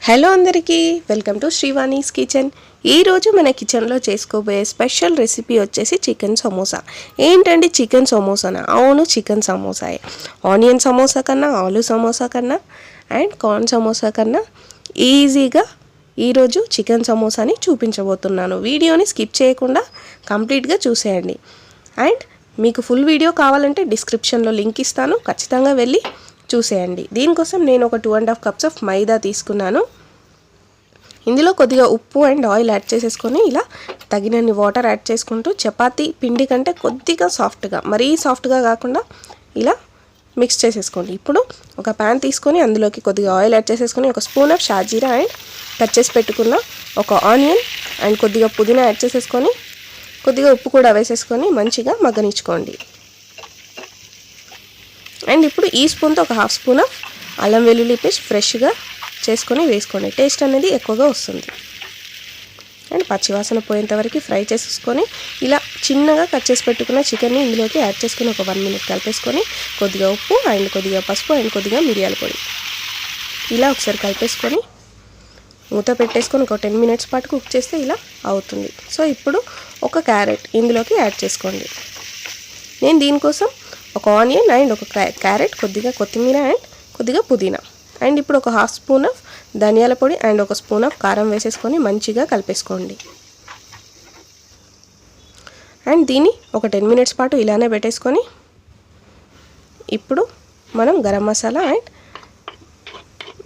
Hello అందరికీ welcome to శ్రీవాణీస్ kitchen. ఈరోజు మన కిచెన్లో చేసుకోబోయే స్పెషల్ రెసిపీ వచ్చేసి చికెన్ సమోసా. ఏంటండి చికెన్ సమోసానా? అవును, చికెన్ సమోసాయే. ఆనియన్ సమోసా కన్నా, ఆలు సమోసా కన్నా అండ్ కార్న్ సమోసా కన్నా ఈజీగా ఈరోజు చికెన్ సమోసాని చూపించబోతున్నాను. వీడియోని స్కిప్ చేయకుండా కంప్లీట్గా చూసేయండి. అండ్ మీకు ఫుల్ వీడియో కావాలంటే డిస్క్రిప్షన్లో లింక్ ఇస్తాను, ఖచ్చితంగా వెళ్ళి చూసేయండి. దీనికోసం నేను ఒక 2.5 కప్స్ ఆఫ్ మైదా తీసుకున్నాను. ఇందులో కొద్దిగా ఉప్పు అండ్ ఆయిల్ యాడ్ చేసేసుకొని ఇలా తగినన్ని వాటర్ యాడ్ చేసుకుంటూ చపాతీ పిండి కంటే కొద్దిగా సాఫ్ట్గా, మరీ సాఫ్ట్గా కాకుండా ఇలా మిక్స్ చేసేసుకోండి. ఇప్పుడు ఒక ప్యాన్ తీసుకొని అందులోకి కొద్దిగా ఆయిల్ యాడ్ చేసేసుకొని ఒక స్పూన్ ఆఫ్ షాజీరా అండ్ కట్ చేసి పెట్టుకున్న ఒక ఆనియన్ అండ్ కొద్దిగా పుదీనా యాడ్ చేసేసుకొని కొద్దిగా ఉప్పు కూడా వేసేసుకొని మంచిగా మగ్గనిచ్చుకోండి. అండ్ ఇప్పుడు ఈ స్పూన్తో ఒక హాఫ్ స్పూన్ ఆఫ్ అల్లం వెల్లుల్లి పేస్ట్ ఫ్రెష్గా చేసుకొని వేసుకోండి. టేస్ట్ అనేది ఎక్కువగా వస్తుంది. అండ్ పచ్చివాసన పోయేంత వరకు ఫ్రై చేసేసుకొని ఇలా చిన్నగా కట్ చేసి పెట్టుకున్న చికెన్ని ఇందులోకి యాడ్ చేసుకొని ఒక 1 మినిట్ కలిపేసుకొని కొద్దిగా ఉప్పు అండ్ కొద్దిగా పసుపు అండ్ కొద్దిగా మిరియాల పొడి ఇలా ఒకసారి కలిపేసుకొని మూత పెట్టేసుకొని ఒక 10 మినిట్స్ పాటు కుక్ చేస్తే ఇలా అవుతుంది. సో ఇప్పుడు ఒక క్యారెట్ ఇందులోకి యాడ్ చేసుకోండి. నేను దీనికోసం ఒక ఆనియన్ అండ్ ఒక క్యారెట్, కొద్దిగా కొత్తిమీర అండ్ కొద్దిగా పుదీనా అండ్ ఇప్పుడు ఒక హాఫ్ స్పూన్ ఆఫ్ ధనియాల పొడి అండ్ ఒక స్పూన్ ఆఫ్ కారం వేసేసుకొని మంచిగా కలిపేసుకోండి. అండ్ దీన్ని ఒక 10 మినిట్స్ పాటు ఇలానే పెట్టేసుకొని ఇప్పుడు మనం గరం మసాలా అండ్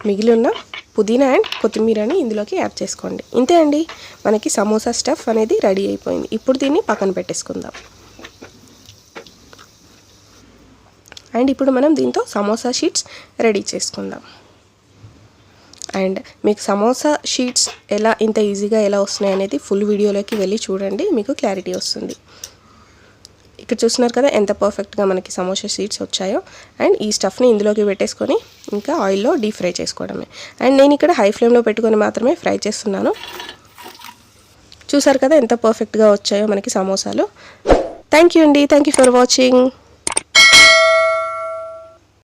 మిగిలి ఉన్న పుదీనా అండ్ కొత్తిమీరని ఇందులోకి యాడ్ చేసుకోండి. ఇంతే అండి, మనకి సమోసా స్టఫ్ అనేది రెడీ అయిపోయింది. ఇప్పుడు దీన్ని పక్కన పెట్టేసుకుందాం. అండ్ ఇప్పుడు మనం దీంతో సమోసా షీట్స్ రెడీ చేసుకుందాం. అండ్ మీకు సమోసా షీట్స్ ఇంత ఈజీగా ఎలా వస్తున్నాయి అనేది ఫుల్ వీడియోలోకి వెళ్ళి చూడండి, మీకు క్లారిటీ వస్తుంది. ఇక్కడ చూస్తున్నారు కదా ఎంత పర్ఫెక్ట్గా మనకి సమోసా షీట్స్ వచ్చాయో. అండ్ ఈ స్టఫ్ని ఇందులోకి పెట్టేసుకొని ఇంకా ఆయిల్లో డీప్ ఫ్రై చేసుకోవడమే. అండ్ నేను ఇక్కడ హై ఫ్లేమ్లో పెట్టుకొని మాత్రమే ఫ్రై చేస్తున్నాను. చూసారు కదా ఎంత పర్ఫెక్ట్గా వచ్చాయో మనకి సమోసాలు. థ్యాంక్ యూ అండి, థ్యాంక్ యూ ఫర్ వాచింగ్.